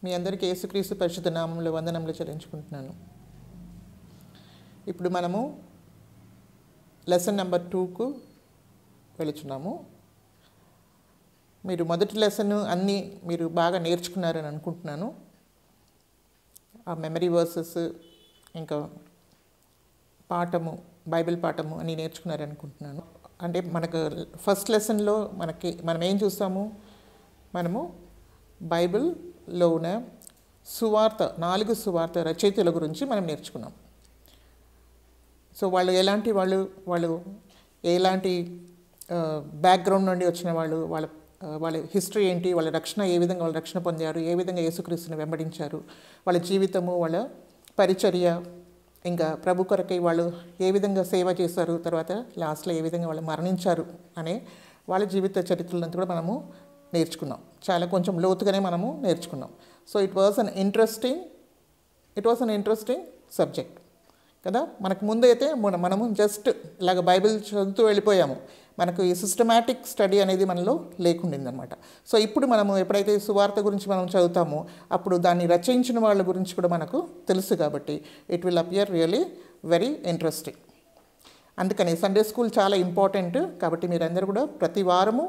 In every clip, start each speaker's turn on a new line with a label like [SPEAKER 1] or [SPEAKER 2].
[SPEAKER 1] మీ అందరికీ యేసుక్రీస్తు పరిశుద్ధ నామములో వందనములు చెల్లించుకుంటున్నాను. ఇప్పుడు మనము లెసన్ నెంబర్ 2కు వెళుచున్నాము. మీరు మొదటి లెసన్ అన్నీ మీరు బాగా నేర్చుకున్నారని అనుకుంటున్నాను. ఆ మెమరీ వర్సెస్ ఇంకా పాఠము, బైబిల్ పాఠము అన్నీ నేర్చుకున్నారని అనుకుంటున్నాను. అంటే మనకు ఫస్ట్ లెసన్లో మనం ఏం చూస్తాము, మనము బైబిల్లో ఉన్న సువార్త 4 సువార్త రచయితల గురించి మనం నేర్చుకున్నాం. సో వాళ్ళు ఎలాంటి బ్యాక్గ్రౌండ్ నుండి వచ్చిన వాళ్ళు, వాళ్ళ హిస్టరీ ఏంటి, వాళ్ళ రక్షణ ఏ విధంగా వాళ్ళు రక్షణ పొందారు, ఏ విధంగా యేసుక్రీస్తుని వెంబడించారు, వాళ్ళ జీవితము, వాళ్ళ పరిచర్య, ఇంకా ప్రభు కొరకై వాళ్ళు ఏ విధంగా సేవ చేశారు, తర్వాత లాస్ట్లో ఏ విధంగా వాళ్ళు మరణించారు అనే వాళ్ళ జీవిత చరిత్రలంతా కూడా మనము నేర్చుకున్నాం. చాలా కొంచెం లోతుగానే మనము నేర్చుకున్నాం. So it was an interesting subject కదా. మనకు ముందు అయితే మనము జస్ట్ ఇలాగ బైబిల్ చదువుతూ వెళ్ళిపోయాము. మనకు ఈ సిస్టమాటిక్ స్టడీ అనేది మనలో లేకుండిందనమాట. సో ఇప్పుడు మనము ఎప్పుడైతే సువార్త గురించి మనం చదువుతామో అప్పుడు దాన్ని రచయించిన వాళ్ళ గురించి కూడా మనకు తెలుసు కాబట్టి it will appear really very interesting. అందుకని సండే స్కూల్ చాలా ఇంపార్టెంట్. కాబట్టి మీరందరూ కూడా ప్రతి వారము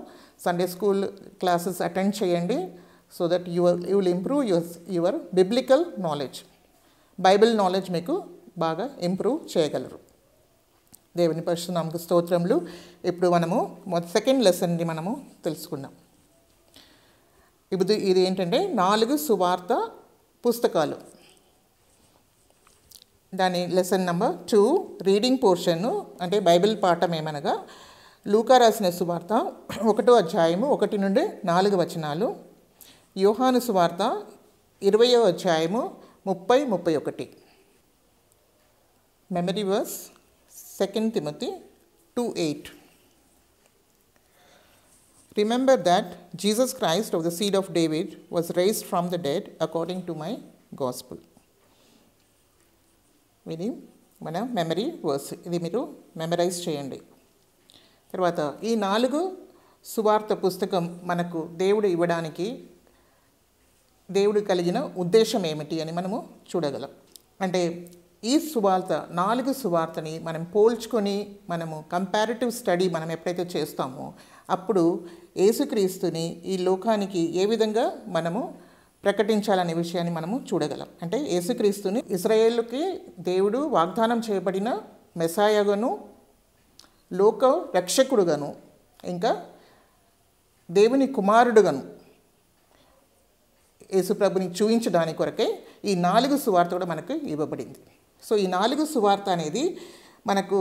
[SPEAKER 1] సండే స్కూల్ క్లాసెస్ అటెండ్ చేయండి. So that you will improve your biblical knowledge. Bible knowledge మీకు బాగా ఇంప్రూవ్ చేయగలరు. దేవుని పరిశుద్ధ నామముకు స్తోత్రములు. ఇప్పుడు మనము సెకండ్ లెసన్ని మనము తెలుసుకున్నాం. ఇప్పుడు ఇది ఏంటంటే 4 సువార్త పుస్తకాలు. దాని లెసన్ నెంబర్ 2 రీడింగ్ పోర్షన్ అంటే బైబిల్ పాఠం ఏమనగా లూకా రాసిన సువార్త 1వ అధ్యాయము 1 నుండి 4 వచనాలు, యోహాను సువార్త 20వ అధ్యాయము 30-31. Memory verse 2 Timothy 2:8. Remember that Jesus Christ of the seed of David was raised from the dead according to my gospel. ఇది మన మెమరీ వర్స్. ఇది మీరు మెమరైజ్ చేయండి. తర్వాత ఈ 4 సువార్త పుస్తకం మనకు దేవుడు ఇవ్వడానికి దేవుడు కలిగిన ఉద్దేశం ఏమిటి అని మనము చూడగలం. అంటే ఈ సువార్త 4 సువార్తని మనం పోల్చుకొని మనము కంపారిటివ్ స్టడీ మనం ఎప్పుడైతే చేస్తామో అప్పుడు యేసుక్రీస్తుని ఈ లోకానికి ఏ విధంగా మనము ప్రకటించాలనే విషయాన్ని మనము చూడగలం. అంటే యేసుక్రీస్తుని ఇశ్రాయేలుకి దేవుడు వాగ్దానం చేయబడిన మెసాయగాను, లోక రక్షకుడుగాను, ఇంకా దేవుని కుమారుడుగాను యేసుప్రభుని చూపించడానికి కొరకే ఈ 4 సువార్త కూడా మనకు ఇవ్వబడింది. సో ఈ 4 సువార్త అనేది మనకు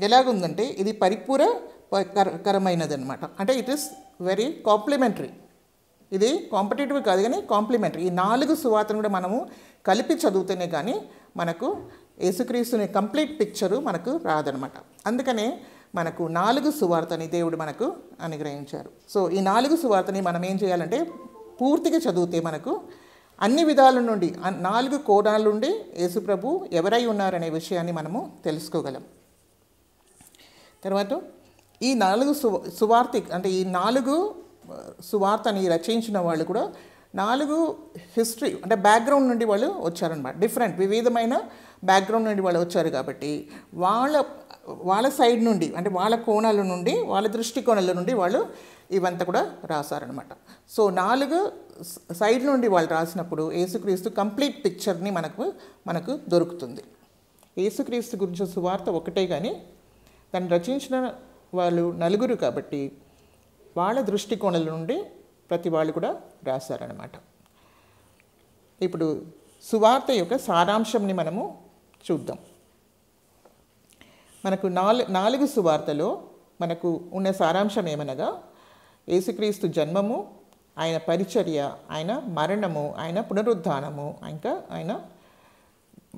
[SPEAKER 1] ఎలాగుందంటే ఇది పరిపూరకరమైనది అనమాట. అంటే ఇట్ ఈస్ వెరీ కాంప్లిమెంటరీ. ఇది కాంపిటేటివ్ కాదు కానీ కాంప్లిమెంటరీ. ఈ 4 సువార్తను కూడా మనము కలిపి చదివితేనే కానీ మనకు యేసుక్రీస్తుని కంప్లీట్ పిక్చరు మనకు రాదనమాట. అందుకనే మనకు 4 సువార్తని దేవుడు మనకు అనుగ్రహించారు. సో ఈ 4 సువార్తని మనం ఏం చేయాలంటే పూర్తిగా చదివితే మనకు అన్ని విధాల నుండి 4 కోణాల నుండి యేసుప్రభు ఎవరై ఉన్నారనే విషయాన్ని మనము తెలుసుకోగలం. తర్వాత ఈ 4 సువార్త అంటే ఈ 4 సువార్తని రచించిన వాళ్ళు కూడా 4 హిస్టరీ అంటే బ్యాక్గ్రౌండ్ నుండి వాళ్ళు వచ్చారనమాట. వివిధమైన బ్యాక్గ్రౌండ్ నుండి వాళ్ళు వచ్చారు కాబట్టి వాళ్ళ సైడ్ నుండి అంటే వాళ్ళ కోణాల నుండి వాళ్ళ దృష్టికోణాల నుండి వాళ్ళు ఇవంతా కూడా రాశారనమాట. సో 4 సైడ్ నుండి వాళ్ళు రాసినప్పుడు యేసుక్రీస్తు కంప్లీట్ పిక్చర్ని మనకు దొరుకుతుంది. యేసుక్రీస్తు గురించి సువార్త ఒకటే కానీ దాన్ని రచించిన వాళ్ళు 4 కాబట్టి వాళ్ళ దృష్టికోణాల నుండి ప్రతి వాళ్ళు కూడా రాశారనమాట. ఇప్పుడు సువార్త యొక్క సారాంశంని మనము చూద్దాం. మనకు 4 సువార్తలో మనకు ఉన్న సారాంశం ఏమనగా యేసుక్రీస్తు జన్మము, ఆయన పరిచర్య, ఆయన మరణము, ఆయన పునరుద్ధానము, ఇంకా ఆయన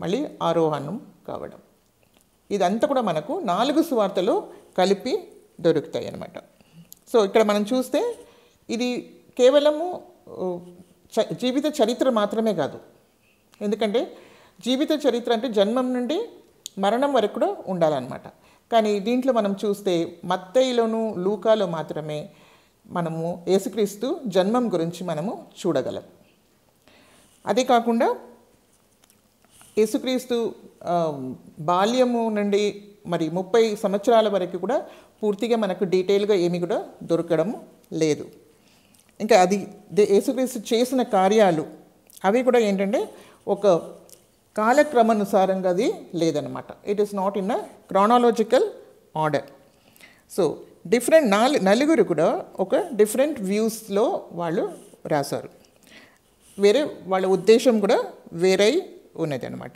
[SPEAKER 1] మళ్ళీ ఆరోహణం కావడం. ఇదంతా కూడా మనకు 4 సువార్తలో కలిపి దొరుకుతాయి అన్నమాట. సో ఇక్కడ మనం చూస్తే ఇది కేవలము జీవిత చరిత్ర మాత్రమే కాదు. ఎందుకంటే జీవిత చరిత్ర అంటే జన్మం నుండి మరణం వరకు కూడా ఉండాలన్నమాట. కానీ దీంట్లో మనం చూస్తే మత్తయిలోను లూకాలో మాత్రమే మనము యేసుక్రీస్తు జన్మం గురించి మనము చూడగలం. అదే కాకుండా యేసుక్రీస్తు బాల్యము నుండి మరి 30 సంవత్సరాల వరకు కూడా పూర్తిగా మనకు డీటెయిల్గా ఏమీ కూడా దొరకడం లేదు. ఇంకా అది యేసుక్రీస్తు చేసిన కార్యాలు అవి కూడా ఏంటంటే ఒక కాలక్రమానుసారంగా అది లేదనమాట. It is not in a chronological order. So different నలుగురు కూడా ఒక డిఫరెంట్ వ్యూస్లో వాళ్ళు రాశారు. వేరే వాళ్ళ ఉద్దేశం కూడా వేరే ఉన్నది అనమాట.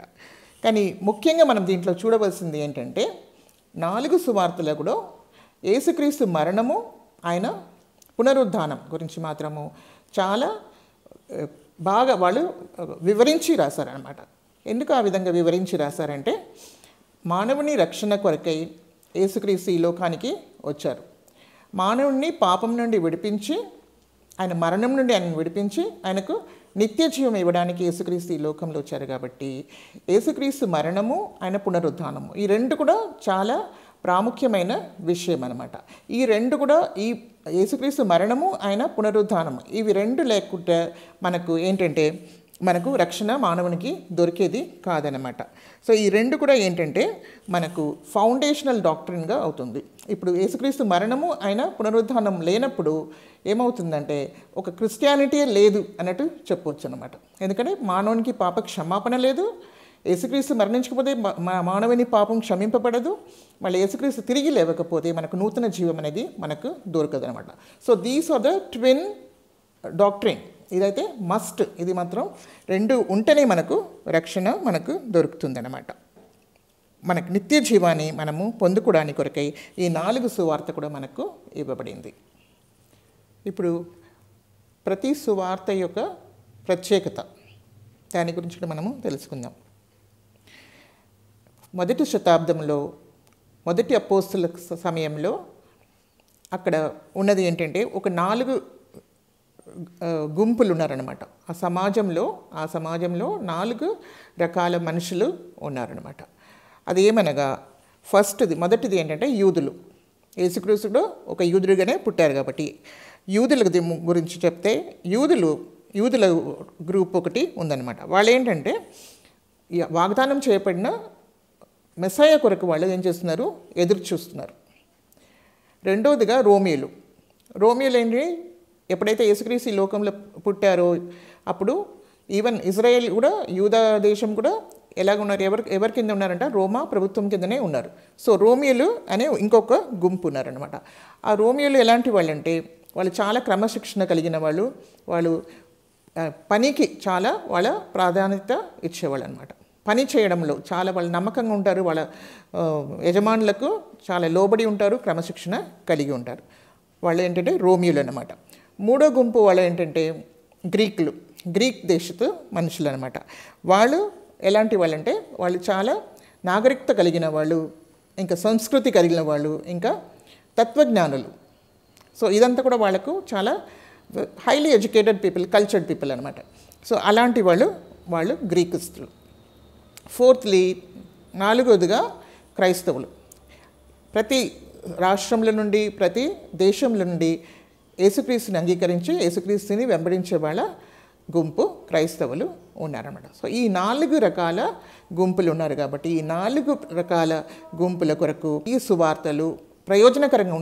[SPEAKER 1] కానీ ముఖ్యంగా మనం దీంట్లో చూడవలసింది ఏంటంటే 4 సువార్తలు కూడా యేసుక్రీస్తు మరణము, ఆయన పునరుద్ధానం గురించి మాత్రము చాలా బాగా వాళ్ళు వివరించి రాశారనమాట. ఎందుకు ఆ విధంగా వివరించి రాశారంటే మానవుని రక్షణ కొరకై యేసుక్రీస్తు ఈ లోకానికి వచ్చారు. మానవుడిని పాపం నుండి విడిపించి, ఆయన మరణం నుండి ఆయనను విడిపించి ఆయనకు నిత్య జీవం ఇవ్వడానికి యేసుక్రీస్తు ఈ లోకంలో వచ్చారు. కాబట్టి యేసుక్రీస్తు మరణము, ఆయన పునరుద్ధానము ఈ రెండు కూడా చాలా ప్రాముఖ్యమైన విషయం అనమాట. ఈ రెండు కూడా ఈ యేసుక్రీస్తు మరణము, ఆయన పునరుద్ధానము ఇవి రెండు లేకుంటే మనకు ఏంటంటే మనకు రక్షణ మానవునికి దొరికేది కాదనమాట. సో ఈ రెండు కూడా ఏంటంటే మనకు ఫౌండేషనల్ డాక్ట్రిన్గా అవుతుంది. ఇప్పుడు యేసుక్రీస్తు మరణము, ఆయన పునరుద్ధానం లేనప్పుడు ఏమవుతుందంటే ఒక క్రిస్టియానిటీ లేదు అన్నట్టు చెప్పవచ్చు అనమాట. ఎందుకంటే మానవునికి పాప క్షమాపణ లేదు, యేసుక్రీస్తు మరణించకపోతే మానవుని పాపం క్షమింపబడదు, మళ్ళీ యేసుక్రీస్తు తిరిగి లేవకపోతే మనకు నూతన జీవం అనేది మనకు దొరకదు అనమాట. So these are the twin doctrine. ఇదైతే మస్ట్, ఇది మాత్రం రెండు ఉంటేనే మనకు రక్షణ మనకు దొరుకుతుంది అన్నమాట. మనకు నిత్య జీవాన్ని మనము పొందుకోవడానికి కొరకై ఈ 4 సువార్త కూడా మనకు ఇవ్వబడింది. ఇప్పుడు ప్రతి సువార్త యొక్క ప్రత్యేకత దాని గురించి కూడా మనము తెలుసుకుందాం. మొదటి శతాబ్దంలో మొదటి అపోస్తుల సమయంలో అక్కడ ఉన్నది ఏంటంటే ఒక 4 గుంపులు ఉన్నారనమాట. ఆ సమాజంలో 4 రకాల మనుషులు ఉన్నారనమాట. అది ఏమనగా మొదటిది ఏంటంటే యూదులు. యేసుక్రీస్తుడు ఒక యూదుడిగానే పుట్టారు కాబట్టి యూదుల గురించి చెప్తే యూదుల గ్రూప్ ఒకటి ఉందన్నమాట. వాళ్ళు ఏంటంటే వాగ్దానం చేయబడిన మెస్సయ్య కొరకు వాళ్ళు ఏం చేస్తున్నారు, ఎదురు చూస్తున్నారు. రెండవదిగా రోమియోలు ఏంటి, ఎప్పుడైతే యేసుక్రీస్తు ఈ లోకంలో పుట్టారో అప్పుడు ఈవెన్ ఇజ్రాయెల్ కూడా, యూదా దేశం కూడా ఎలాగ ఉన్నారు, ఎవరి కింద ఉన్నారంట, రోమా ప్రభుత్వం కిందనే ఉన్నారు. సో రోమియోలు అనే ఇంకొక గుంపు ఉన్నారనమాట. ఆ రోమియోలు ఎలాంటి వాళ్ళు అంటే వాళ్ళు చాలా క్రమశిక్షణ కలిగిన వాళ్ళు, వాళ్ళు పనికి చాలా వాళ్ళ ప్రాధాన్యత ఇచ్చేవాళ్ళు అనమాట. పని చేయడంలో చాలా వాళ్ళు నమ్మకంగా ఉంటారు, వాళ్ళ యజమానులకు చాలా లోబడి ఉంటారు, క్రమశిక్షణ కలిగి ఉంటారు. వాళ్ళు ఏంటంటే రోమియోలు అనమాట. మూడో గుంపు వాళ్ళు ఏంటంటే గ్రీక్ దేశపు మనుషులు అనమాట. వాళ్ళు ఎలాంటి వాళ్ళంటే వాళ్ళు చాలా నాగరికత కలిగిన వాళ్ళు, ఇంకా సంస్కృతి కలిగిన వాళ్ళు, ఇంకా తత్వజ్ఞానులు. సో ఇదంతా కూడా వాళ్ళకు చాలా highly educated people, cultured people అనమాట. సో అలాంటి వాళ్ళు గ్రీకిస్తులు. నాలుగోదిగా క్రైస్తవులు. ప్రతి రాష్ట్రంలో నుండి, ప్రతి దేశంలో నుండి యేసుక్రీస్తుని అంగీకరించి యేసుక్రీస్తుని వెంబడించే వాళ్ళ గుంపు క్రైస్తవులు ఉన్నారన్నమాట. సో ఈ 4 రకాల గుంపులు ఉన్నారు కాబట్టి ఈ 4 రకాల గుంపుల కొరకు ఈ సువార్తలు ప్రయోజనకరంగా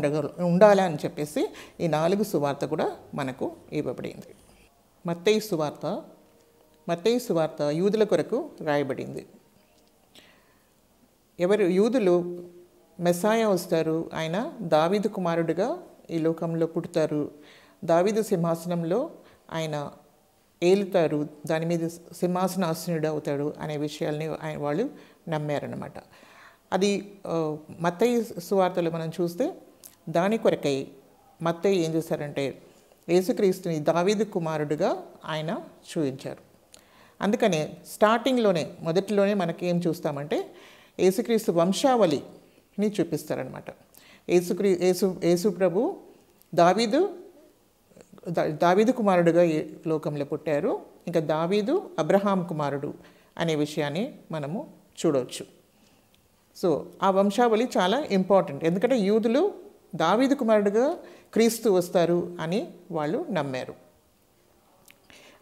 [SPEAKER 1] ఉండాలని చెప్పేసి ఈ 4 సువార్త కూడా మనకు ఇవ్వబడింది. మత్తయి సువార్త యూదుల కొరకు రాయబడింది. యూదులు మెస్సాయ వస్తారు, ఆయన దావీదు కుమారుడిగా ఈ లోకంలో పుడతారు, దావీదు సింహాసనంలో ఆయన ఏలుతారు, దాని మీద సింహాసనాసనుడు అవుతాడు అనే విషయాల్ని వాళ్ళు నమ్మారనమాట. అది మత్తయి సువార్తలో మనం చూస్తే దాని కొరకై మత్తయి ఏం చేశారంటే యేసుక్రీస్తుని దావీదు కుమారుడిగా ఆయన చూపించారు. అందుకనే మొదటిలోనే మనకి ఏం చూస్తామంటే యేసుక్రీస్తు వంశావళిని చూపిస్తారనమాట. యేసు ప్రభు దావీదు కుమారుడుగా ఈ లోకంలో పుట్టారు, ఇంకా దావీదు అబ్రహాం కుమారుడు అనే విషయాన్ని మనము చూడవచ్చు. సో ఆ వంశావళి చాలా ఇంపార్టెంట్, ఎందుకంటే యూదులు దావీదు కుమారుడుగా క్రీస్తు వస్తారు అని వాళ్ళు నమ్మారు.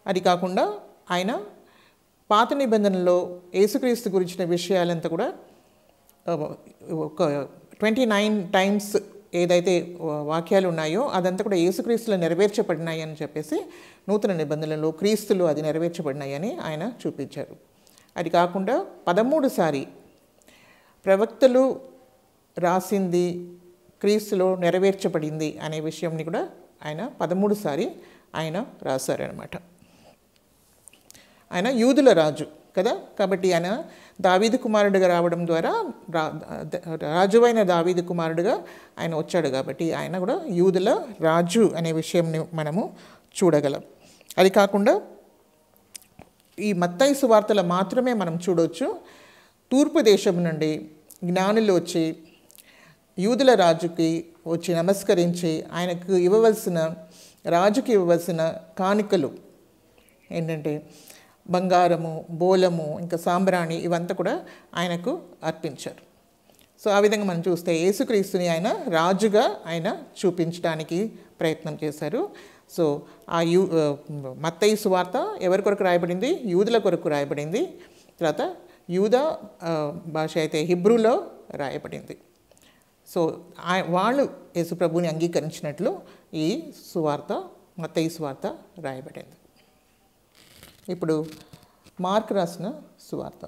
[SPEAKER 1] అది కాకుండా ఆయన పాత నిబంధనలో యేసుక్రీస్తు గురించిన విషయాలంతా కూడా ఒక 29 టైమ్స్ ఏదైతే వాక్యాలు ఉన్నాయో అదంతా కూడా యేసుక్రీస్తులో నెరవేర్చబడినాయి అని చెప్పేసి నూతన నిబంధనలో క్రీస్తులు అది నెరవేర్చబడినాయని ఆయన చూపించారు. అది కాకుండా 13 సారి ప్రవక్తలు రాసింది క్రీస్తులో నెరవేర్చబడింది అనే విషయంని కూడా ఆయన 13 సారి ఆయన రాశారనమాట. ఆయన యూదుల రాజు కదా, కాబట్టి ఆయన దావీదు కుమారుడిగా రావడం ద్వారా రాజువైన దావీదు కుమారుడిగా ఆయన వచ్చాడు కాబట్టి ఆయన కూడా యూదుల రాజు అనే విషయంని మనము చూడగలం. అది కాకుండా ఈ మత్తయి సువార్తలో మాత్రమే మనం చూడవచ్చు తూర్పు దేశం నుండి జ్ఞానులు వచ్చి యూదుల రాజుకి వచ్చి నమస్కరించి రాజుకి ఇవ్వవలసిన కానుకలు ఏంటంటే బంగారము, బోలము, ఇంకా సాంబ్రాణి ఇవంతా కూడా ఆయనకు అర్పించారు. సో ఆ విధంగా మనం చూస్తే యేసుక్రీస్తుని ఆయన రాజుగా ఆయన చూపించడానికి ప్రయత్నం చేశారు. సో ఆ మత్తయి సువార్త ఎవరి కొరకు రాయబడింది? యూదుల కొరకు రాయబడింది. తర్వాత యూదా భాష అయితే హిబ్రూలో రాయబడింది. సో వాళ్ళు యేసుప్రభుని అంగీకరించినట్లు ఈ సువార్త మత్తయి సువార్త రాయబడింది. ఇప్పుడు మార్కు రాసిన సువార్త.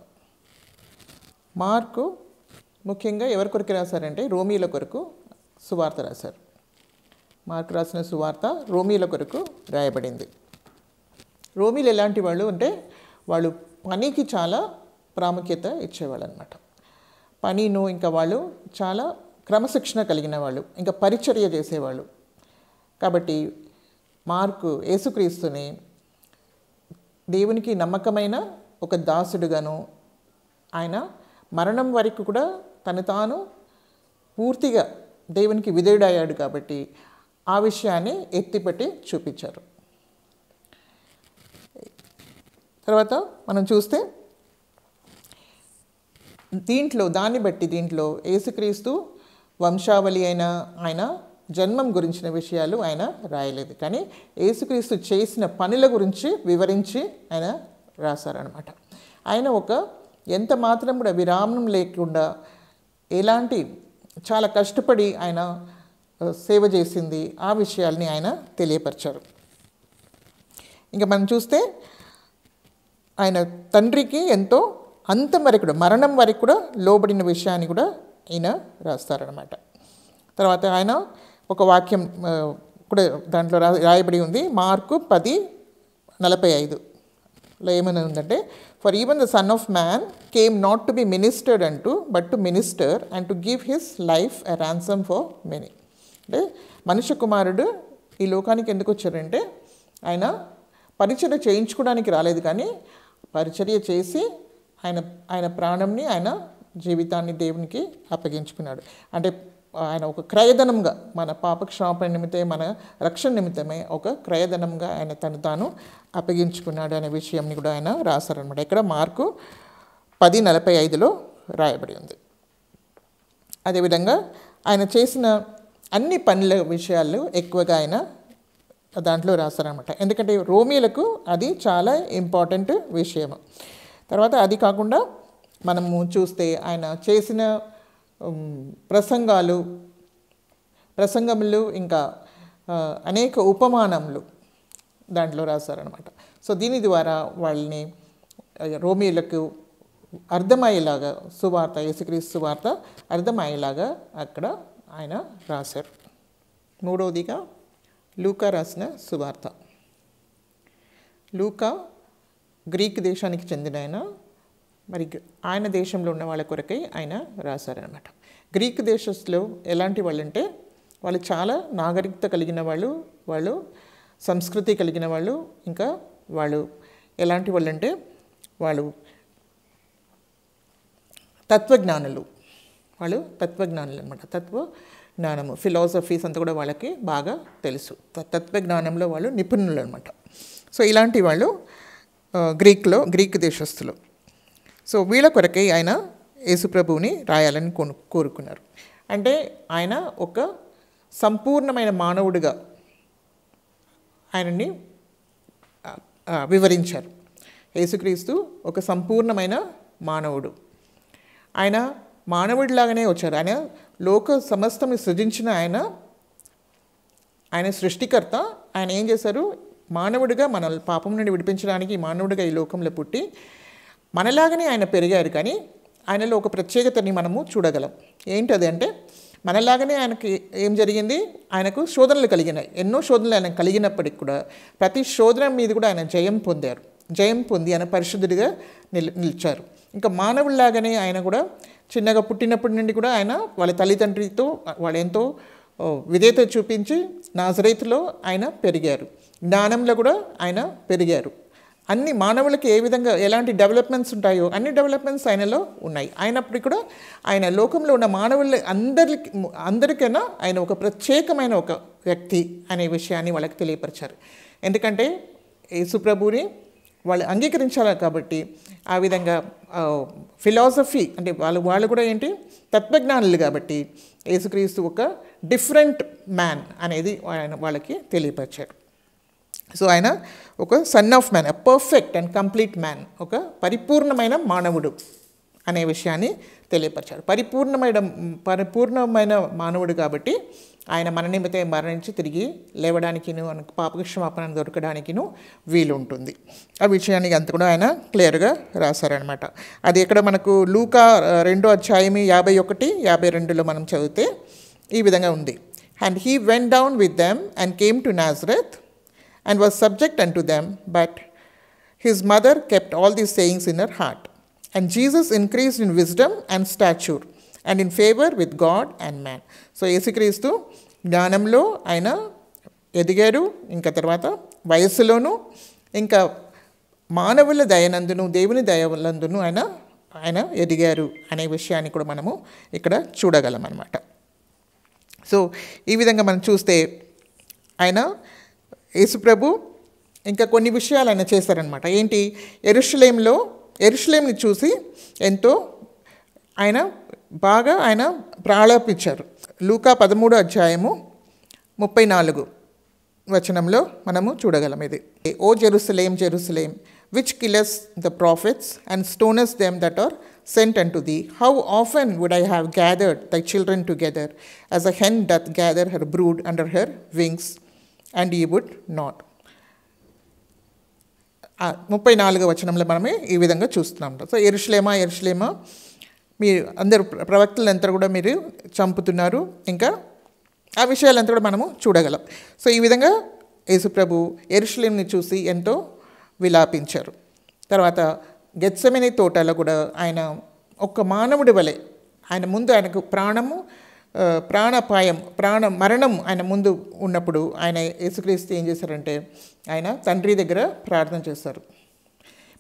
[SPEAKER 1] మార్కు ముఖ్యంగా ఎవరి కొరకు రాశారంటే రోమీల కొరకు సువార్త రాశారు. మార్కు రాసిన సువార్త రోమీల కొరకు రాయబడింది. రోమీలు ఎలాంటి వాళ్ళు అంటే వాళ్ళు పనికి చాలా ప్రాముఖ్యత ఇచ్చేవాళ్ళు అనమాట. పనిను ఇంకా వాళ్ళు చాలా క్రమశిక్షణ కలిగిన వాళ్ళు, ఇంకా పరిచర్య చేసేవాళ్ళు. కాబట్టి మార్కు యేసుక్రీస్తుని దేవునికి నమ్మకమైన ఒక దాసుడుగాను ఆయన మరణం వరకు కూడా తను తాను పూర్తిగా దేవునికి విధేయుడయ్యాడు కాబట్టి ఆ విషయాన్ని ఎత్తిపట్టి చూపించారు. తర్వాత మనం చూస్తే దాన్ని బట్టి యేసుక్రీస్తు వంశావళి అయిన ఆయన జన్మం గురించిన విషయాలు ఆయన రాయలేదు, కానీ యేసుక్రీస్తు చేసిన పనుల గురించి వివరించి ఆయన రాశారనమాట. ఆయన ఎంత మాత్రం కూడా విరామం లేకుండా చాలా కష్టపడి ఆయన సేవ చేసింది ఆ విషయాల్ని ఆయన తెలియపరిచారు. ఇంకా మనం చూస్తే ఆయన తండ్రికి ఎంతో అంతం వరకు కూడా మరణం వరకు కూడా లోబడిన విషయాన్ని కూడా ఈయన రాస్తారనమాట. తర్వాత ఆయన ఒక వాక్యం కూడా దాంట్లో రాయబడి ఉంది. మార్కు 10:45లో ఏమైనా ఉందంటే, for even the son of man came not to be ministered unto but to minister and to give his life a ransom for many. అంటే మనుష్య కుమారుడు ఈ లోకానికి ఎందుకు వచ్చారంటే ఆయన పరిచర్య చేయించుకోవడానికి రాలేదు, కానీ పరిచర్య చేసి ఆయన ప్రాణంని ఆయన జీవితాన్ని దేవునికి అప్పగించుకున్నాడు. అంటే ఆయన ఒక క్రయధనంగా మన పాపక్షమాపణ నిమిత్తమే మన రక్షణ నిమిత్తమే ఒక క్రయధనంగా ఆయన తాను అప్పగించుకున్నాడు అనే విషయంని కూడా ఆయన రాశారనమాట. ఇక్కడ మార్కు 10:45లో రాయబడి ఉంది. అదేవిధంగా ఆయన చేసిన అన్ని పనుల విషయాలు ఎక్కువగా ఆయన దాంట్లో రాశారనమాట. ఎందుకంటే రోమీలకు అది చాలా ఇంపార్టెంట్ విషయం. తర్వాత అది కాకుండా మనము చూస్తే ఆయన చేసిన ప్రసంగములు ఇంకా అనేక ఉపమానములు దాంట్లో రాశారనమాట. సో దీని ద్వారా వాళ్ళని రోమీలకు అర్థమయ్యేలాగా యేసుక్రీస్తు సువార్త అర్థమయ్యేలాగా అక్కడ ఆయన రాశారు. మూడవదిగా లూకా రాసిన సువార్త. లూకా గ్రీక్ దేశానికి చెందిన ఆయన, మరి ఆయన దేశంలో ఉన్న వాళ్ళ కొరకై ఆయన రాశారనమాట. గ్రీక్ దేశస్తులు ఎలాంటి వాళ్ళు అంటే వాళ్ళు చాలా నాగరికత కలిగిన వాళ్ళు సంస్కృతి కలిగిన వాళ్ళు, ఇంకా వాళ్ళు ఎలాంటి వాళ్ళు అంటే వాళ్ళు తత్వజ్ఞానులు అనమాట. తత్వజ్ఞానము, ఫిలాసఫీస్ అంతా కూడా వాళ్ళకి బాగా తెలుసు. తత్వజ్ఞానంలో వాళ్ళు నిపుణులు అనమాట. సో ఇలాంటి వాళ్ళు గ్రీక్ దేశస్తులు. సో వీళ్ళ కొరకై ఆయన యేసుప్రభువుని రాయాలని కోరుకున్నారు. అంటే ఆయన ఒక సంపూర్ణమైన మానవుడిగా ఆయనని వివరించారు. యేసుక్రీస్తు ఒక సంపూర్ణమైన మానవుడు. ఆయన మానవుడిలాగానే వచ్చారు. ఆయన లోక సమస్తం సృజించిన ఆయన సృష్టికర్త. ఆయన ఏం చేశారు? మానవుడిగా మన పాపం నుండి విడిపించడానికి మానవుడిగా ఈ లోకంలో పుట్టి మనలాగానే ఆయన పెరిగారు. కానీ ఆయనలో ఒక ప్రత్యేకతని మనము చూడగలం. ఏంటది అంటే, మనలాగానే ఆయనకి ఏం జరిగింది? ఆయనకు శోధనలు కలిగినాయి. ఎన్నో శోధనలు ఆయన కలిగినప్పటికి కూడా ప్రతి శోధన మీద కూడా ఆయన జయం పొందారు. జయం పొంది ఆయన పరిశుద్ధుడిగా నిలిచారు. ఇంకా మానవుడిలాగానే ఆయన కూడా చిన్నగా పుట్టినప్పటి నుండి కూడా ఆయన వాళ్ళ తల్లిదండ్రులతో వాళ్ళు ఎంతో విధేయత చూపించి నాజరేతులో ఆయన పెరిగారు. జ్ఞానంలో కూడా ఆయన పెరిగారు. అన్ని మానవులకి ఏ విధంగా ఎలాంటి డెవలప్మెంట్స్ ఉంటాయో అన్ని డెవలప్మెంట్స్ ఆయనలో ఉన్నాయి. అయినప్పటికీ కూడా ఆయన లోకంలో ఉన్న మానవుల అందరికైనా ఆయన ఒక ప్రత్యేకమైన ఒక వ్యక్తి అనే విషయాన్ని వాళ్ళకి తెలియపరిచారు. ఎందుకంటే యేసుప్రభుని వాళ్ళు అంగీకరించాలి కాబట్టి ఆ విధంగా ఫిలాసఫీ అంటే వాళ్ళు కూడా ఏంటి తత్వజ్ఞానులు కాబట్టి యేసుక్రీస్తు ఒక డిఫరెంట్ మ్యాన్ అనేది ఆయన వాళ్ళకి తెలియపరిచారు. సో ఆయన ఒక sun of man, perfect and complete man, ఒక పరిపూర్ణమైన మానవుడు అనే విషయాన్ని తెలియపరిచారు. పరిపూర్ణమైన మానవుడు కాబట్టి ఆయన మన నిమిత్తం మరణించి తిరిగి లేవడానికిను పాపక్షమాపణ దొరకడానికిను వీలు ఉంటుంది. ఆ విషయాన్ని అంత కూడా ఆయన క్లియర్గా రాశారనమాట. అది ఇక్కడ మనకు లూకా 2వ అధ్యాయం 51, 52లో మనం చదివితే ఈ విధంగా ఉంది. And he went down with them and came to Nazareth and was subject unto them, but his mother kept all these sayings in her heart. And Jesus increased in wisdom and stature and in favor with God and man. So యేసుక్రీస్తు జ్ఞానంలో ఆయన ఎదిగారు, ఇంకా తర్వాత వయస్సులోను ఇంకా మానవుల దయనందును దేవుని దయలందును ఆయన ఎదిగారు అనే విషయాన్ని కూడా మనము ఇక్కడ చూడగలం అన్నమాట. సో ఈ విధంగా మనం చూస్తే ఆయన యేసుప్రభు ఇంకా కొన్ని విషయాలు ఆయన చేశారనమాట. ఏంటి? యెరూషలేంని చూసి ఎంతో ఆయన బాగా ప్రాళాపించారు. లూకా 13వ అధ్యాయము 34 వచనంలో మనము చూడగలం ఇది. O Jerusalem Jerusalem which killest the prophets and stonest them that are sent unto thee, how often would I have gathered thy children together as a hen doth gather her brood under her wings, and ye would not. 34వ వచనంలో మనమే ఈ విధంగా చూస్తున్నాం. So యెరూషలేమా యెరూషలేమా, మీరు అందరూ ప్రవక్తలంతా కూడా మీరు చంపుతున్నారు, ఇంకా ఆ విషయాలంతా కూడా మనము చూడగలం. సో ఈ విధంగా యేసుప్రభు యెరూషలేంని చూసి ఎంతో విలాపించారు. తర్వాత గెత్సెమనే తోటలో కూడా ఆయన ఒక మానవుడి వలె ఆయన ముందు ఆయనకు ప్రాణాపాయం మరణం ఆయన ముందు ఉన్నప్పుడు ఆయన యేసుక్రీస్తు ఏం చేశారంటే ఆయన తండ్రి దగ్గర ప్రార్థన చేశారు.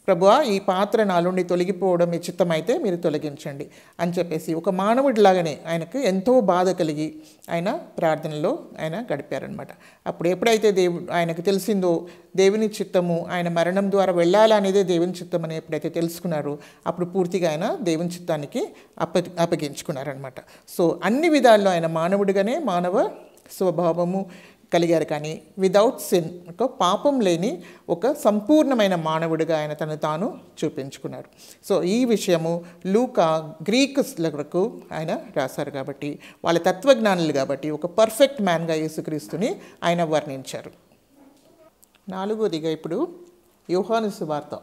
[SPEAKER 1] ప్రభువా, ఈ పాత్ర నాలుండి తొలగిపోవడం మీ చిత్తమైతే మీరు తొలగించండి అని చెప్పేసి ఒక మానవుడిలాగానే ఆయనకు ఎంతో బాధ కలిగి ఆయన ప్రార్థనలో ఆయన గడిపారనమాట. అప్పుడు ఎప్పుడైతే ఆయనకు తెలిసిందో దేవుని చిత్తము ఆయన మరణం ద్వారా వెళ్ళాలనేదే దేవుని చిత్తం అని ఎప్పుడైతే తెలుసుకున్నారో అప్పుడు పూర్తిగా ఆయన దేవుని చిత్తానికి అప్పగించుకున్నారనమాట. సో అన్ని విధాల్లో ఆయన మానవుడిగానే మానవ స్వభావము కలిగారు, కానీ విదౌట్ సిన్, ఒక పాపం లేని ఒక సంపూర్ణమైన మానవుడిగా ఆయన తను తాను చూపించుకున్నారు. సో ఈ విషయము లూకా గ్రీకులకు ఆయన రాశారు కాబట్టి వాళ్ళ తత్వజ్ఞానులు కాబట్టి ఒక పర్ఫెక్ట్ మ్యాన్గా యేసుక్రీస్తుని ఆయన వర్ణించారు. 4వదిగా ఇప్పుడు యోహాను సువార్త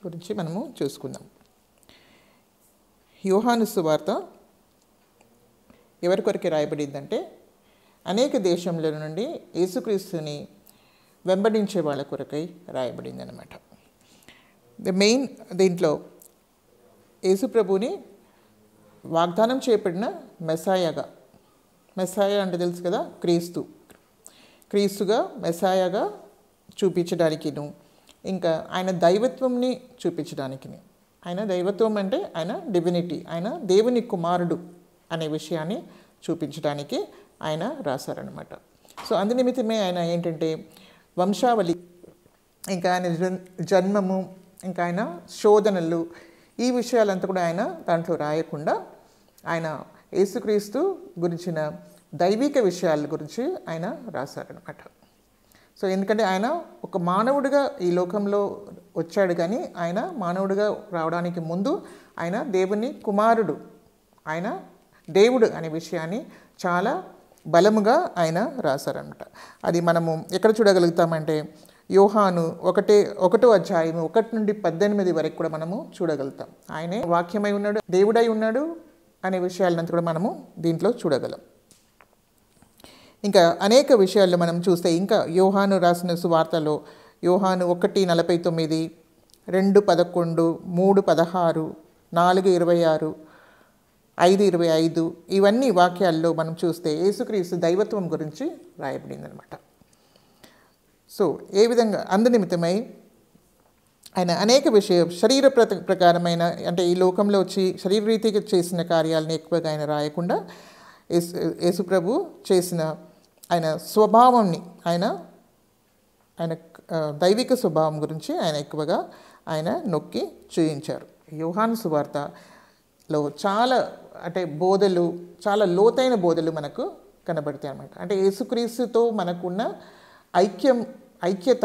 [SPEAKER 1] గురించి మనము చూసుకుందాం. యోహాను సువార్త ఎవరి కొరకు రాయబడిందంటే అనేక దేశంలో నుండి యేసుక్రీస్తుని వెంబడించే వాళ్ళ కొరకై రాయబడింది అనమాట. మెయిన్ దీంట్లో యేసుప్రభుని వాగ్దానం చేయబడిన మెస్సాయా అంటే తెలుసు కదా, క్రీస్తుగా మెస్సాయాగా చూపించడానికిను, ఇంకా ఆయన దైవత్వంని చూపించడానికి. ఆయన దైవత్వం అంటే ఆయన డివినిటీ, ఆయన దేవుని కుమారుడు అనే విషయాన్ని చూపించడానికి ఆయన రాశారనమాట. సో అందునిమిత్తమే ఆయన ఏంటంటే వంశావళి, ఇంకా ఆయన జన్మము, ఇంకా ఆయన శోధనలు, ఈ విషయాలంతా కూడా ఆయన దాంట్లో రాయకుండా ఆయన యేసుక్రీస్తు గురించిన దైవిక విషయాల గురించి ఆయన రాశారనమాట. సో ఎందుకంటే ఆయన ఒక మానవుడిగా ఈ లోకంలో వచ్చాడు, కానీ ఆయన మానవుడిగా రావడానికి ముందు ఆయన దేవుని కుమారుడు, ఆయన దేవుడు అనే విషయాన్ని చాలా బలముగా ఆయన రాశారనమాట. అది మనము ఎక్కడ చూడగలుగుతామంటే యోహాను 1వ అధ్యాయం 1 నుండి 18 వరకు కూడా మనము చూడగలుగుతాం. ఆయనే వాక్యమై ఉన్నాడు, దేవుడై ఉన్నాడు అనే విషయాలంతా కూడా మనము దీంట్లో చూడగలం. ఇంకా అనేక విషయాల్లో మనం చూస్తే ఇంకా యోహాను రాసిన సువార్తలో యోహాను 1:49, 2:11, 3:16, 4:26, 5:25 ఇవన్నీ వాక్యాల్లో మనం చూస్తే యేసుక్రీస్తు దైవత్వం గురించి రాయబడిందనమాట. సో ఏ విధంగా అందునిమిత్తమై ఆయన అనేక శరీర ప్రకారమైన అంటే ఈ లోకంలో వచ్చి శరీరరీతిగా చేసిన కార్యాలను ఎక్కువగా ఆయన రాయకుండా యేసుప్రభు చేసిన ఆయన స్వభావాన్ని ఆయన దైవిక స్వభావం గురించి ఆయన ఎక్కువగా ఆయన నొక్కి చూయించారు. యోహాను సువార్తలో చాలా అంటే బోధలు, చాలా లోతైన బోధలు మనకు కనబడతాయి అన్నమాట. అంటే యేసుక్రీస్తుతో మనకున్న ఐక్యత,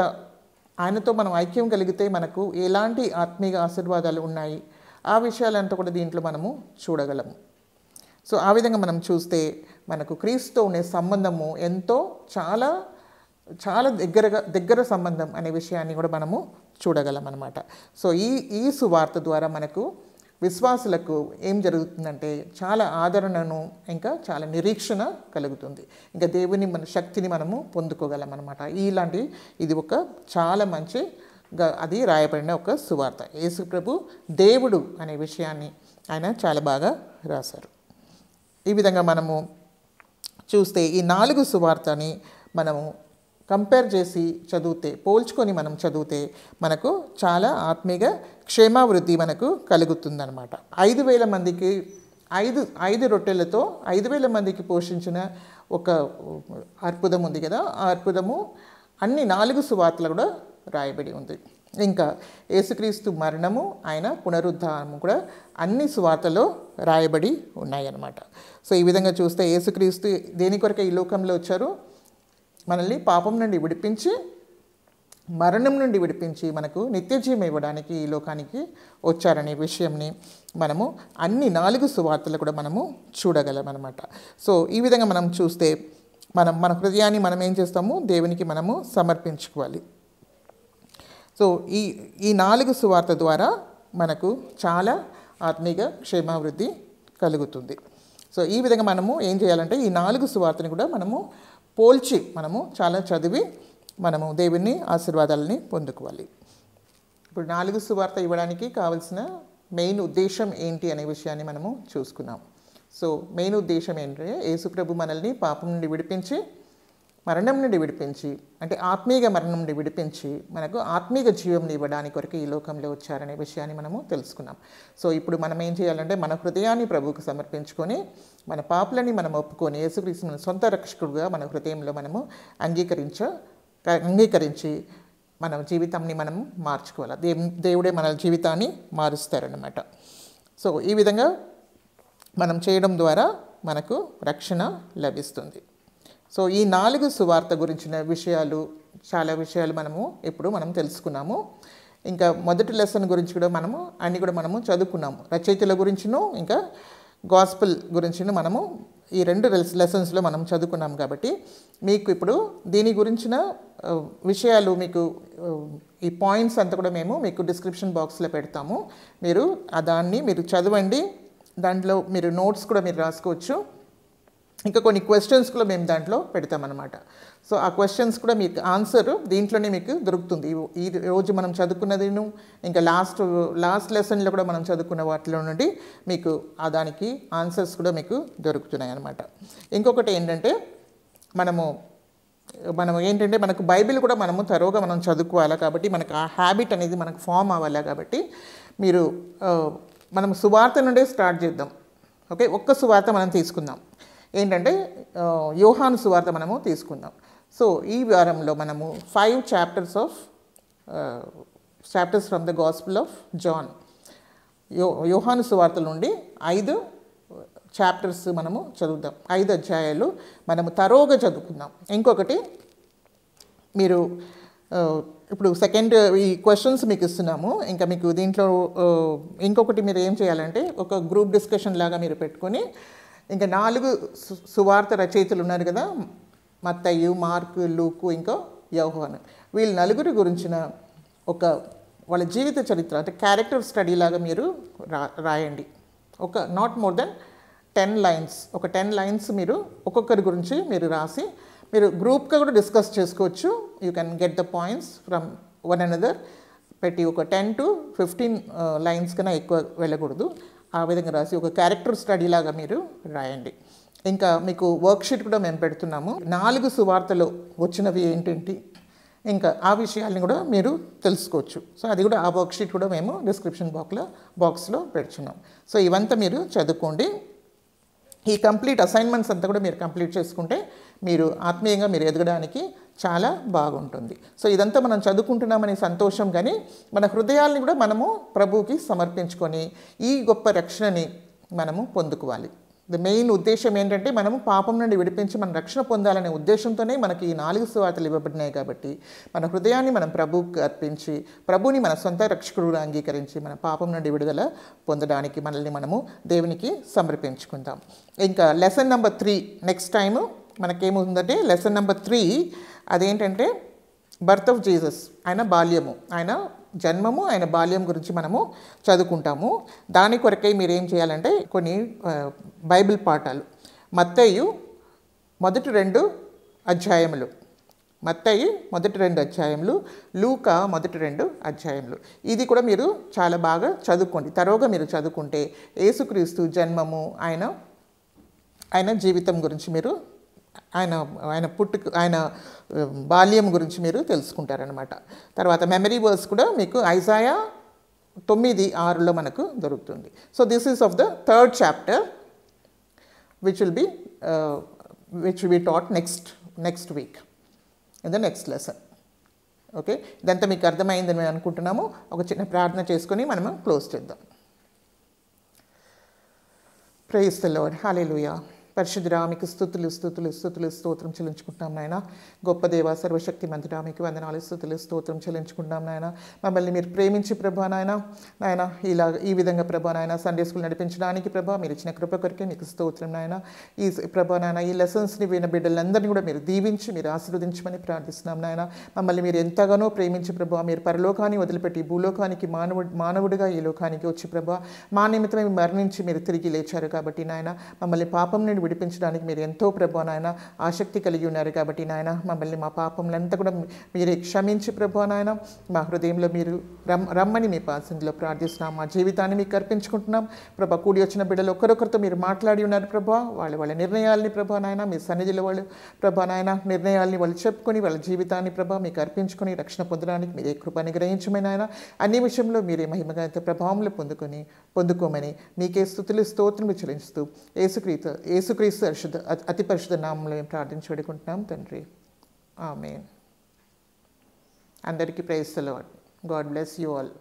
[SPEAKER 1] ఆయనతో మనం ఐక్యం కలిగితే మనకు ఎలాంటి ఆత్మీయ ఆశీర్వాదాలు ఉన్నాయి, ఆ విషయాలంతా కూడా దీంట్లో మనము చూడగలము. సో ఆ విధంగా మనం చూస్తే మనకు క్రీస్తుతో ఉండే సంబంధము ఎంతో చాలా చాలా దగ్గర సంబంధం అనే విషయాన్ని కూడా మనము చూడగలం అన్నమాట. సో ఈ సువార్త ద్వారా మనకు విశ్వాసులకు ఏం జరుగుతుందంటే చాలా ఆదరణను, ఇంకా చాలా నిరీక్షణ కలుగుతుంది. ఇంకా దేవుని మన శక్తిని మనము పొందుకోగలం అన్నమాట. ఇది ఒక చాలా మంచిగా అది రాయబడిన ఒక సువార్త. యేసు ప్రభు దేవుడు అనే విషయాన్ని ఆయన చాలా బాగా రాశారు. ఈ విధంగా మనము చూస్తే ఈ 4 సువార్తని మనము కంపేర్ చేసి చదివితే, పోల్చుకొని మనం చదివితే మనకు చాలా ఆత్మీయ క్షేమావృద్ధి మనకు కలుగుతుందన్నమాట. 5,000 మందికి 5 రొట్టెలతో 5,000 మందికి పోషించిన ఒక అద్భుతం ఉంది కదా, ఆ అద్భుతము అన్ని 4 సువార్తలు కూడా రాయబడి ఉంది. ఇంకా యేసుక్రీస్తు మరణము, ఆయన పునరుద్ధానము కూడా అన్ని సువార్తలో రాయబడి ఉన్నాయన్నమాట. సో ఈ విధంగా చూస్తే యేసుక్రీస్తు దేని కొరకు ఈ లోకంలో వచ్చారు? మనల్ని పాపం నుండి విడిపించి, మరణం నుండి విడిపించి మనకు నిత్యజీవం ఇవ్వడానికి ఈ లోకానికి వచ్చారనే విషయంని మనము అన్ని 4 సువార్తలు కూడా మనము చూడగలం అన్నమాట. సో ఈ విధంగా మనం చూస్తే మన హృదయాన్ని మనం ఏం చేస్తాము? దేవునికి మనము సమర్పించుకోవాలి. సో ఈ 4 సువార్త ద్వారా మనకు చాలా ఆత్మీయ క్షేమావృద్ధి కలుగుతుంది. సో ఈ విధంగా మనము ఏం చేయాలంటే ఈ 4 సువార్తని కూడా మనము పోల్చి మనము చాలా చదివి మనము దేవుని ఆశీర్వాదాలని పొందుకోవాలి. ఇప్పుడు 4 సువార్త ఇవ్వడానికి కావాల్సిన మెయిన్ ఉద్దేశం ఏంటి అనే విషయాన్ని మనము చూసుకున్నాం. సో మెయిన్ ఉద్దేశం ఏంటంటే యేసుప్రభు మనల్ని పాపం నుండి విడిపించి, మరణం నుండి విడిపించి, అంటే ఆత్మీయ మరణం నుండి విడిపించి మనకు ఆత్మీయ జీవం ఇవ్వడానికి కొరకు ఈ లోకంలో వచ్చారనే విషయాన్ని మనము తెలుసుకున్నాం. సో ఇప్పుడు మనం ఏం చేయాలంటే మన హృదయాన్ని ప్రభువుకు సమర్పించుకొని, మన పాపులని మనం ఒప్పుకొని యేసుక్రీస్తు మన సొంత రక్షకుడుగా మన హృదయంలో మనము అంగీకరించి మన జీవితాన్ని మనం మార్చుకోవాలి. దేవుడే మన జీవితాన్ని మారుస్తారన్నమాట. సో ఈ విధంగా మనం చేయడం ద్వారా మనకు రక్షణ లభిస్తుంది. సో ఈ 4 సువార్త గురించిన చాలా విషయాలు మనం తెలుసుకున్నాము. ఇంకా మొదటి లెసన్ గురించి కూడా అన్నీ కూడా మనము చదువుకున్నాము. రచయితల గురించిను ఇంకా గాస్పెల్ గురించిను మనము ఈ 2 లెసన్స్లో మనం చదువుకున్నాం. కాబట్టి మీకు ఇప్పుడు దీని గురించిన విషయాలు మీకు ఈ పాయింట్స్ అంతా కూడా మేము మీకు డిస్క్రిప్షన్ బాక్స్లో పెడతాము. మీరు దాన్ని చదవండి. దాంట్లో మీరు నోట్స్ కూడా మీరు రాసుకోవచ్చు. ఇంకా కొన్ని క్వశ్చన్స్ కూడా మేము దాంట్లో పెడతామన్నమాట. సో ఆ క్వశ్చన్స్ కూడా మీకు ఆన్సర్ దీంట్లోనే మీకు దొరుకుతుంది. ఈ రోజు మనం చదువుకున్నదిను ఇంకా లాస్ట్ లెసన్లో కూడా మనం చదువుకున్న వాటిలో నుండి మీకు దానికి ఆన్సర్స్ కూడా మీకు దొరుకుతున్నాయి అన్నమాట. ఇంకొకటి ఏంటంటే మనకు బైబిల్ కూడా తరోగా మనం చదువుకోవాలి. కాబట్టి మనకు ఆ హ్యాబిట్ అనేది మనకు ఫామ్ అవ్వాలి. కాబట్టి మనం సువార్త నుండే స్టార్ట్ చేద్దాం. ఓకే, ఒక్క సువార్త మనం తీసుకుందాం. ఏంటంటే యోహాను సువార్త మనము తీసుకుందాం. సో ఈ వారంలో మనము 5 chapters from the gospel of John, యోహాను సువార్త నుండి 5 చాప్టర్స్ మనము చదువుదాం. 5 అధ్యాయాలు మనము తరోగా చదువుకుందాం. ఇంకొకటి మీరు ఇప్పుడు సెకండ్ ఈ క్వశ్చన్స్ మీకు ఇస్తున్నాము. ఇంకా మీకు దీంట్లో ఇంకొకటి మీరు ఏం చేయాలంటే ఒక గ్రూప్ డిస్కషన్ లాగా మీరు పెట్టుకొని ఇంకా 4 సువార్త రచయితలు ఉన్నారు కదా, మత్తయి, మార్కు, లూకు, ఇంకా యోహాను. వీళ్ళు నలుగురి గురించిన ఒక వాళ్ళ జీవిత చరిత్ర అంటే క్యారెక్టర్ స్టడీ లాగా మీరు రాయండి. ఒక నాట్ మోర్ దెన్ 10 లైన్స్, ఒక 10 లైన్స్ మీరు ఒక్కొక్కరి గురించి మీరు రాసి మీరు గ్రూప్గా కూడా డిస్కస్ చేసుకోవచ్చు. You can get the points from one another పెట్టి ఒక 10 to 15 లైన్స్ కన్నా ఎక్కువ వెళ్ళకూడదు. ఆ విధంగా రాసి ఒక క్యారెక్టర్ స్టడీ లాగా మీరు రాయండి. ఇంకా మీకు వర్క్షీట్ కూడా మేము పెడుతున్నాము. 4 సువార్తలో వచ్చినవి ఏంటంటే ఇంకా ఆ విషయాల్ని కూడా మీరు తెలుసుకోవచ్చు. సో అది కూడా ఆ వర్క్షీట్ కూడా మేము డిస్క్రిప్షన్ బాక్స్లో పెడుతున్నాం. సో ఇవంతా మీరు చదువుకోండి. ఈ కంప్లీట్ అసైన్మెంట్స్ అంతా కూడా మీరు కంప్లీట్ చేసుకుంటే మీరు ఆత్మీయంగా మీరు ఎదగడానికి చాలా బాగుంటుంది. సో ఇదంతా మనం చదువుకుంటున్నామనే సంతోషం, కానీ మన హృదయాల్ని కూడా మనము ప్రభువుకి సమర్పించుకొని ఈ గొప్ప రక్షణని మనము పొందుకోవాలి. ది మెయిన్ ఉద్దేశం ఏంటంటే మనము పాపం నుండి విడిపించి మన రక్షణ పొందాలనే ఉద్దేశంతోనే మనకి ఈ 4 సువార్తలు ఇవ్వబడినాయి. కాబట్టి మన హృదయాన్ని మనం ప్రభువుకి అర్పించి ప్రభువుని మన సొంత రక్షకుడుగా అంగీకరించి మన పాపం నుండి విడుదల పొందడానికి మనల్ని మనము దేవునికి సమర్పించుకుందాం. ఇంకా లెసన్ నెంబర్ 3 నెక్స్ట్ టైము మనకేముందంటే లెసన్ నెంబర్ 3 అదేంటంటే బర్త్ ఆఫ్ జీసస్, ఆయన బాల్యము, ఆయన జన్మము, ఆయన బాల్యం గురించి మనము చదువుకుంటాము. దాని కొరకై మీరు ఏం చేయాలంటే కొన్ని బైబిల్ పాఠాలు, మత్తయి మొదటి 2 అధ్యాయములు, మత్తయి మొదటి 2 అధ్యాయములు, లూకా మొదటి 2 అధ్యాయములు. ఇది కూడా మీరు చాలా బాగా చదువుకోండి. తరోగా మీరు చదువుకుంటే యేసుక్రీస్తు జన్మము, ఆయన జీవితం గురించి మీరు ఆయన బాల్యం గురించి మీరు తెలుసుకుంటారనమాట. తర్వాత మెమరీ వర్స్ కూడా మీకు ఐజాయా 9:6లో మనకు దొరుకుతుంది. So this is of the 3rd chapter which will be taught next week in the next lesson. Okay, ఇదంతా మీకు అర్థమైందని మేము అనుకుంటున్నాము. ఒక చిన్న ప్రార్థన చేసుకొని మనము క్లోజ్ చేద్దాం. Praise the Lord. హల్లెలూయా. పరిశుద్ధుడా, మీకు స్తుతులు స్తోత్రం చెల్లించుకుంటున్నాం నాయన. గొప్ప దేవ, సర్వశక్తి మంతుడా, మీకు వందనాలు, స్తుతులు స్తోత్రం చెల్లించుకుంటున్నాం నాయన. మమ్మల్ని మీరు ప్రేమించి ప్రభా నాయన ఈ విధంగా ప్రభా నాయన సండే స్కూల్ నడిపించడానికి ప్రభా మీరు ఇచ్చిన కృప కొరకే మీకు స్తోత్రం నాయన. ఈ ప్రభా నాయన ఈ లెసన్స్ని విన్న బిడ్డలందరినీ కూడా మీరు దీవించి మీరు ఆశీర్వదించమని ప్రార్థిస్తున్నాం నాయన. మమ్మల్ని మీరు ఎంతగానో ప్రేమించి ప్రభా మీరు పరలోకాన్ని వదిలిపెట్టి భూలోకానికి మానవుడిగా ఈ లోకానికి వచ్చి ప్రభా మా నిమిత్తమే మరణించి మీరు తిరిగి లేచారు. కాబట్టి నాయన మమ్మల్ని పాపం నుండి విడిపించడానికి మీరు ఎంతో ప్రభా నాయన ఆసక్తి కలిగి ఉన్నారు. కాబట్టి నాయన మమ్మల్ని మా పాపములంతా కూడా మీరే క్షమించి ప్రభా నాయన మా హృదయంలో మీరు రమ్మని మీ పాసంలో ప్రార్థిస్తున్నాం. మా జీవితాన్ని మీకు అర్పించుకుంటున్నాం ప్రభా. కూడి వచ్చిన బిడ్డలు ఒకరొకరితో మీరు మాట్లాడి ఉన్నారు ప్రభా. వాళ్ళ నిర్ణయాల్ని ప్రభా నాయన మీ సన్నిధిలో వాళ్ళు ప్రభా నాయన నిర్ణయాల్ని వాళ్ళు చెప్పుకొని వాళ్ళ జీవితాన్ని ప్రభా మీకు అర్పించుకొని రక్షణ పొందడానికి మీరే కృపని గ్రహించమని ఆయన అన్ని విషయంలో మీరే మహిమగత ప్రభావంలో పొందుకోమని మీకే స్తుతులు స్తోత్రం చెల్లిస్తూ యేసుక్రీస్తు అతి పరిశుద్ధ నామంలో మేము ప్రార్థించి వేడుకుంటున్నాం తండ్రి. ఆమేన్. అందరికీ praise the Lord. God bless you all.